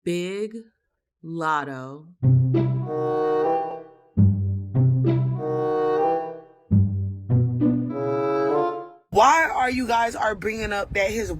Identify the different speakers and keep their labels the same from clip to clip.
Speaker 1: Big Latto.
Speaker 2: Why are you guys bringing up that his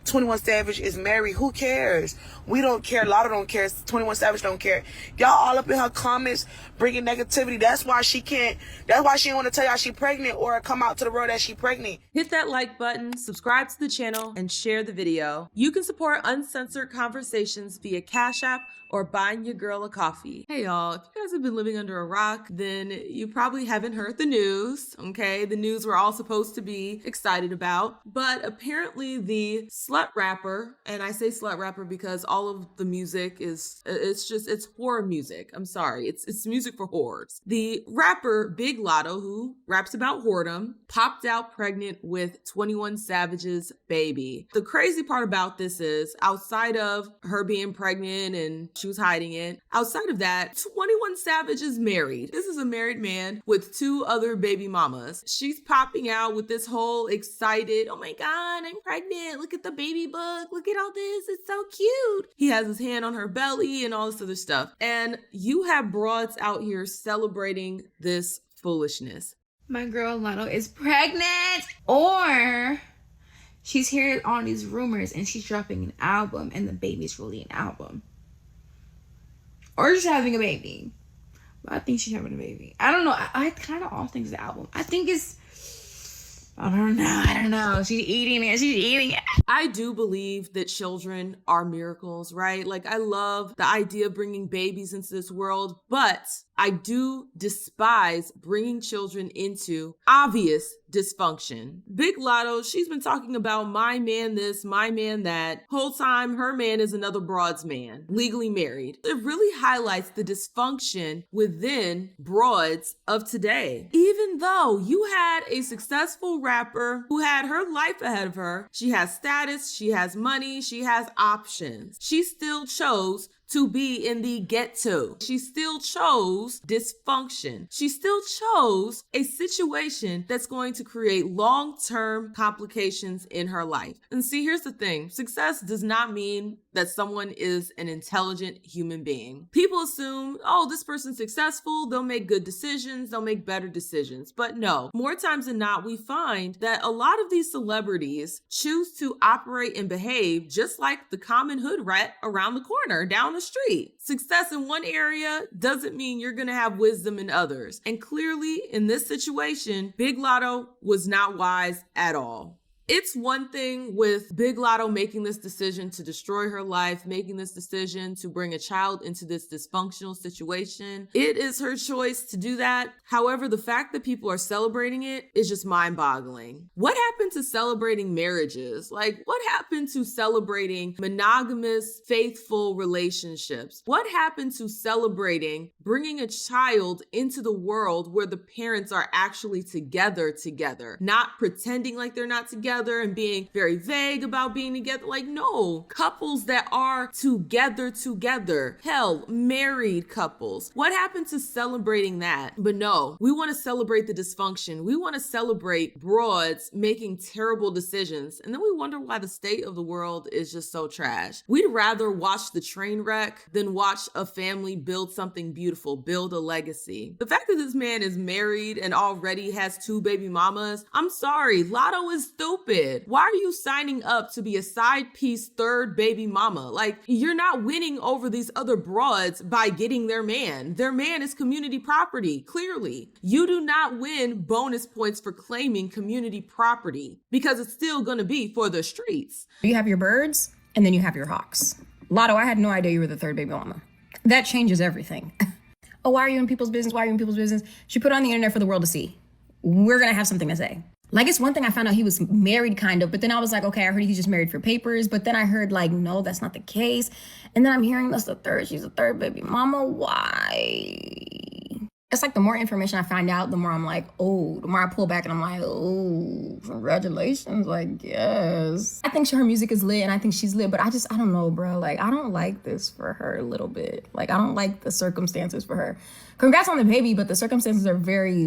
Speaker 2: 21 Savage is married? Who cares? We don't care. Latto don't care. 21 Savage don't care. Y'all all up in her comments bringing negativity. That's why she don't want to tell y'all she pregnant or come out to the world that she pregnant.
Speaker 1: Hit that like button, subscribe to the channel, and share the video. You can support uncensored conversations via Cashapp or buying your girl a coffee. Hey y'all, if you guys have been living under a rock, then you probably haven't heard the news, okay? The news we're all supposed to be excited about. But apparently the slut rapper, and I say slut rapper because all of the music it's horror music. I'm sorry, it's music for whores. The rapper Big Latto, who raps about whoredom, popped out pregnant with 21 Savage's baby. The crazy part about this is, outside of her being pregnant and she was hiding it, outside of that, 21 Savage is married. This is a married man with 2 other baby mamas. She's popping out with this whole excited, oh my God, I'm pregnant. Look at the baby book. Look at all this. It's so cute. He has his hand on her belly and all this other stuff. And you have broads out here celebrating this foolishness.
Speaker 3: My girl Latto is pregnant, or she's hearing all these rumors and she's dropping an album and the baby's really an album. Or just having a baby. But I think she's having a baby. I don't know. I kind of all think it's the album. I think it's, I don't know. She's eating it.
Speaker 1: I do believe that children are miracles, right? Like, I love the idea of bringing babies into this world, but I do despise bringing children into obvious dysfunction. Big Latto, she's been talking about my man this, my man that. Whole time, her man is another broad's man, legally married. It really highlights the dysfunction within broads of today. Even though you had a successful rapper who had her life ahead of her, she has status, she has money, she has options. She still chose to be in the ghetto. She still chose dysfunction. She still chose a situation that's going to create long-term complications in her life. And see, here's the thing. Success does not mean that someone is an intelligent human being. People assume, oh, this person's successful, they'll make good decisions, they'll make better decisions. But no, more times than not, we find that a lot of these celebrities choose to operate and behave just like the common hood rat around the corner, down the street. Success in one area doesn't mean you're gonna have wisdom in others. And clearly, in this situation, Big Latto was not wise at all. It's one thing with Big Latto making this decision to destroy her life, making this decision to bring a child into this dysfunctional situation. It is her choice to do that. However, the fact that people are celebrating it is just mind-boggling. What happened to celebrating marriages? Like, what happened to celebrating monogamous, faithful relationships? What happened to celebrating bringing a child into the world where the parents are actually together, not pretending like they're not together and being very vague about being together? Like, no, couples that are together, hell, married couples. What happened to celebrating that? But no, we want to celebrate the dysfunction. We want to celebrate broads making terrible decisions. And then we wonder why the state of the world is just so trash. We'd rather watch the train wreck than watch a family build something beautiful, build a legacy. The fact that this man is married and already has 2 baby mamas, I'm sorry, Latto is stupid. Why are you signing up to be a side piece 3rd baby mama? Like, you're not winning over these other broads by getting their man. Their man is community property, clearly. You do not win bonus points for claiming community property because it's still gonna be for the streets.
Speaker 4: You have your birds and then you have your hawks. Latto, I had no idea you were the 3rd baby mama. That changes everything. Oh, why are you in people's business? Why are you in people's business? She put it on the internet for the world to see. We're gonna have something to say. Like, it's one thing I found out he was married kind of, but then I was like, okay, I heard he's just married for papers. But then I heard like, no, that's not the case. And then I'm hearing she's the 3rd baby mama. Why? It's like the more information I find out, the more I'm like, oh, the more I pull back and I'm like, oh, congratulations, like, yes. I think her music is lit and I think she's lit, but I don't know, bro. Like, I don't like this for her a little bit. Like, I don't like the circumstances for her. Congrats on the baby, but the circumstances are very,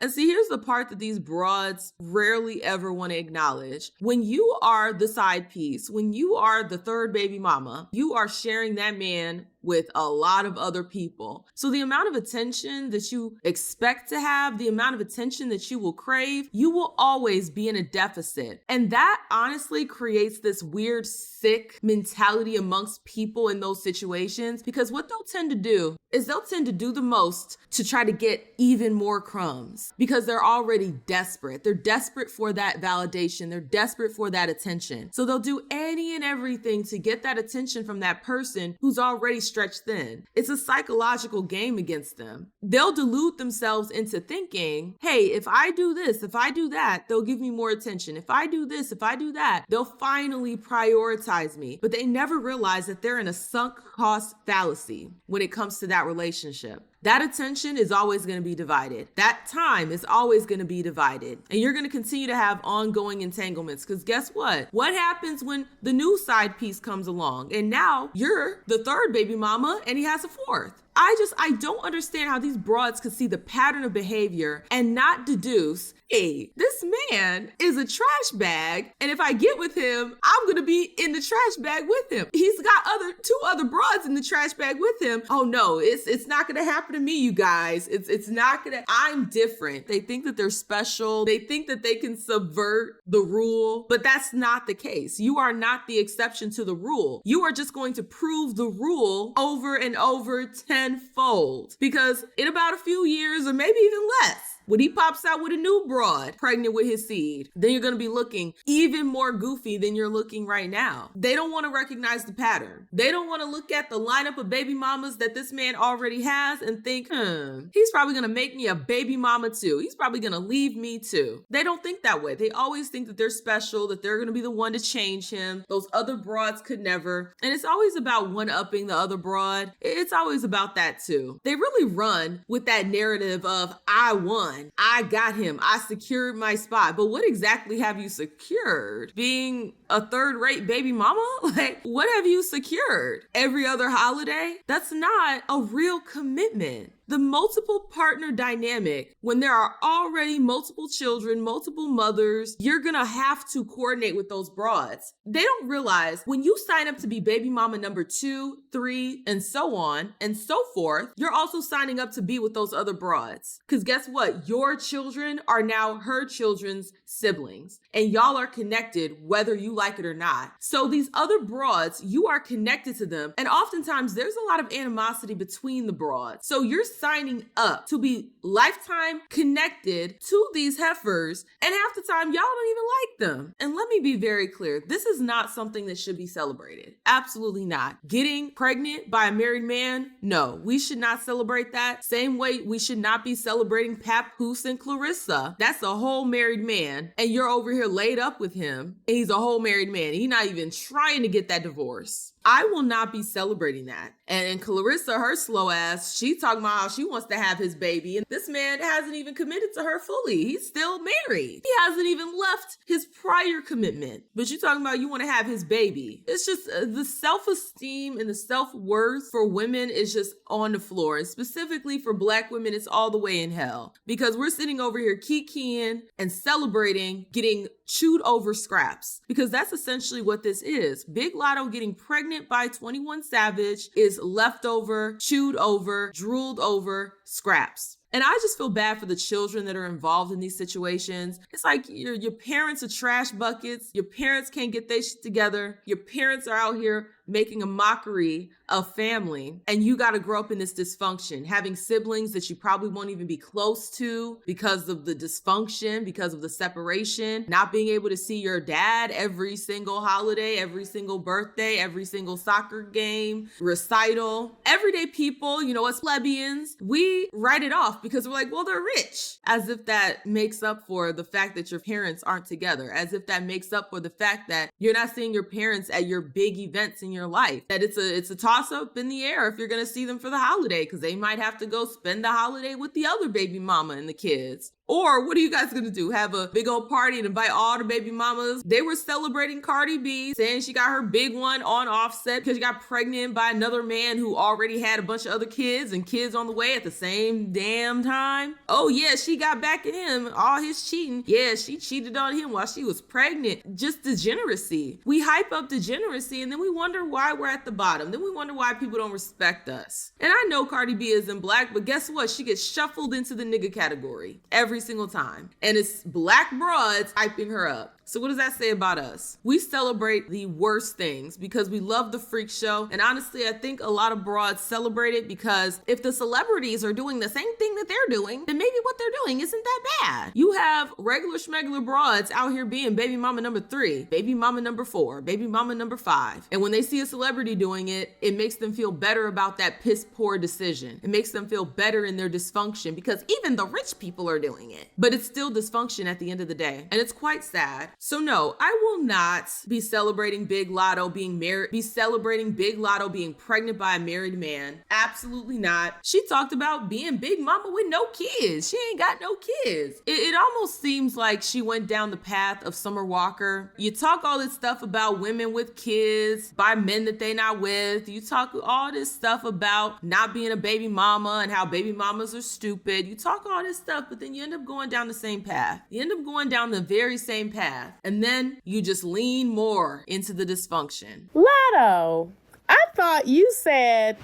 Speaker 1: And see, here's the part that these broads rarely ever want to acknowledge. When you are the side piece, when you are the third baby mama, you are sharing that man with a lot of other people. So the amount of attention that you expect to have, the amount of attention that you will crave, you will always be in a deficit. And that honestly creates this weird, sick mentality amongst people in those situations, because what they'll tend to do is they'll tend to do the most to try to get even more crumbs because they're already desperate. They're desperate for that validation. They're desperate for that attention. So they'll do any and everything to get that attention from that person who's already stretched thin. It's a psychological game against them. They'll delude themselves into thinking, hey, if I do this, if I do that, they'll give me more attention. If I do this, if I do that, they'll finally prioritize me. But they never realize that they're in a sunk cost fallacy when it comes to that relationship. That attention is always going to be divided. That time is always going to be divided. And you're going to continue to have ongoing entanglements because guess what? What happens when the new side piece comes along and now you're the third baby mama and he has a fourth? I don't understand how these broads could see the pattern of behavior and not deduce, hey, this man is a trash bag, and if I get with him, I'm gonna be in the trash bag with him. He's got two other broads in the trash bag with him. Oh no, it's not gonna happen to me, you guys. It's not gonna, I'm different. They think that they're special. They think that they can subvert the rule, but that's not the case. You are not the exception to the rule. You are just going to prove the rule over and over tenfold because in about a few years or maybe even less, when he pops out with a new broad pregnant with his seed, then you're going to be looking even more goofy than you're looking right now. They don't want to recognize the pattern. They don't want to look at the lineup of baby mamas that this man already has and think, he's probably going to make me a baby mama too. He's probably going to leave me too. They don't think that way. They always think that they're special, that they're going to be the one to change him. Those other broads could never. And it's always about one-upping the other broad. It's always about that too. They really run with that narrative of, I won. I got him. I secured my spot. But what exactly have you secured? Being a third-rate baby mama? Like, what have you secured? Every other holiday? That's not a real commitment. The multiple partner dynamic, when there are already multiple children, multiple mothers, you're gonna have to coordinate with those broads. They don't realize when you sign up to be baby mama number 2, 3, and so on and so forth, you're also signing up to be with those other broads. Because guess what? Your children are now her children's siblings, and y'all are connected whether you like it or not. So these other broads, you are connected to them, and oftentimes there's a lot of animosity between the broads. So you're signing up to be lifetime connected to these heifers, and half the time y'all don't even like them. And let me be very clear, this is not something that should be celebrated. Absolutely not. Getting pregnant by a married man, no, we should not celebrate that. Same way we should not be celebrating Papoose and Clarissa. That's a whole married man, and you're over here laid up with him, and he's a whole married man. He's not even trying to get that divorce. I will not be celebrating that. And Clarissa, her slow ass, she talking about how she wants to have his baby. And this man hasn't even committed to her fully. He's still married. He hasn't even left his prior commitment. But you talking about you want to have his baby. It's just the self-esteem and the self-worth for women is just on the floor. And specifically for Black women, it's all the way in hell. Because we're sitting over here kikiing and celebrating getting chewed over scraps, because that's essentially what this is. Big Latto getting pregnant by 21 Savage is leftover, chewed over, drooled over scraps. And I just feel bad for the children that are involved in these situations. It's like your parents are trash buckets. Your parents can't get their shit together. Your parents are out here making a mockery of family. And you got to grow up in this dysfunction, having siblings that you probably won't even be close to because of the dysfunction, because of the separation, not being able to see your dad every single holiday, every single birthday, every single soccer game, recital. Everyday people, you know, us plebeians, we write it off because we're like, well, they're rich. As if that makes up for the fact that your parents aren't together. As if that makes up for the fact that you're not seeing your parents at your big events in your life. That it's a toss up in the air if you're going to see them for the holiday, because they might have to go spend the holiday with the other baby mama and the kids. Or what are you guys gonna do? Have a big old party and invite all the baby mamas? They were celebrating Cardi B, saying she got her big one on Offset because she got pregnant by another man who already had a bunch of other kids and kids on the way at the same damn time. Oh yeah, she got back at him, all his cheating. Yeah, she cheated on him while she was pregnant. Just degeneracy. We hype up degeneracy and then we wonder why we're at the bottom. Then we wonder why people don't respect us. And I know Cardi B isn't black, but guess what? She gets shuffled into the nigga category every single time. And it's black broads hyping her up. So what does that say about us? We celebrate the worst things because we love the freak show. And honestly, I think a lot of broads celebrate it because if the celebrities are doing the same thing that they're doing, then maybe what they're doing isn't that bad. You have regular schmegular broads out here being baby mama number 3, baby mama number 4, baby mama number 5. And when they see a celebrity doing it, it makes them feel better about that piss poor decision. It makes them feel better in their dysfunction because even the rich people are doing it. But it's still dysfunction at the end of the day. And it's quite sad. So no, I will not be celebrating Big Latto being married, being pregnant by a married man. Absolutely not. She talked about being big mama with no kids. She ain't got no kids. It almost seems like she went down the path of Summer Walker. You talk all this stuff about women with kids by men that they not with. You talk all this stuff about not being a baby mama and how baby mamas are stupid. You talk all this stuff, but then you end up going down the same path. You end up going down the very same path. And then you just lean more into the dysfunction.
Speaker 5: Latto, I thought you said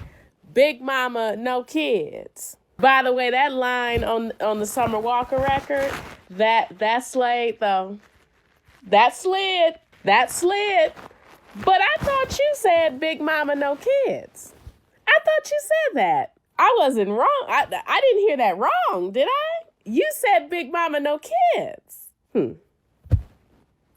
Speaker 5: big mama, no kids. By the way, that line on the Summer Walker record, that slid though. That slid. But I thought you said big mama, no kids. I thought you said that. I wasn't wrong. I didn't hear that wrong, did I? You said big mama, no kids.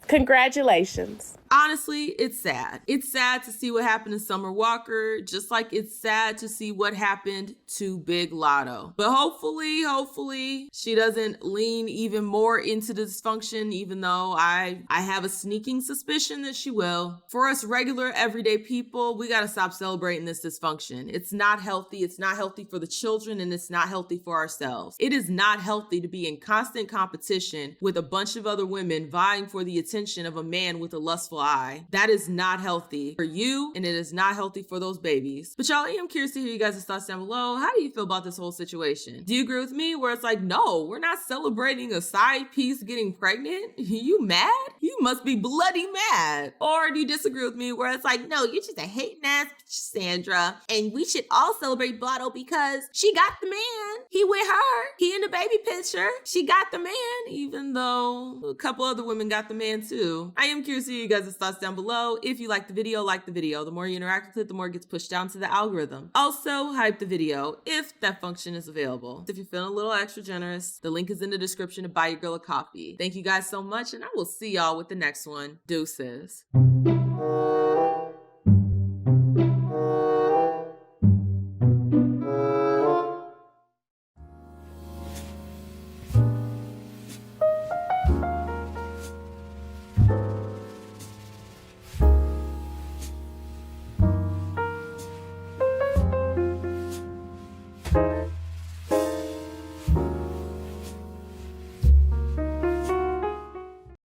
Speaker 5: Congratulations.
Speaker 1: Honestly, it's sad. It's sad to see what happened to Summer Walker, just like it's sad to see what happened to Big Latto. But hopefully, she doesn't lean even more into the dysfunction, even though I have a sneaking suspicion that she will. For us regular, everyday people, we gotta stop celebrating this dysfunction. It's not healthy. It's not healthy for the children, and it's not healthy for ourselves. It is not healthy to be in constant competition with a bunch of other women vying for the attention of a man with a lustful eye. That is not healthy for you, and it is not healthy for those babies. But y'all, I am curious to hear you guys' thoughts down below. How do you feel about this whole situation? Do you agree with me where it's like, no, we're not celebrating a side piece getting pregnant? You mad? You must be bloody mad. Or do you disagree with me where it's like, no, you're just a hating ass Sandra, and we should all celebrate Blotto because she got the man. He with her. He in the baby picture. She got the man, even though a couple other women got the man too. I am curious to hear you guys' thoughts down below. If you like the video, like the video. The more you interact with it, the more it gets pushed down to the algorithm. Also, hype the video if that function is available. If you're feeling a little extra generous, the link is in the description to buy your girl a coffee. Thank you guys so much, and I will see y'all with the next one. Deuces.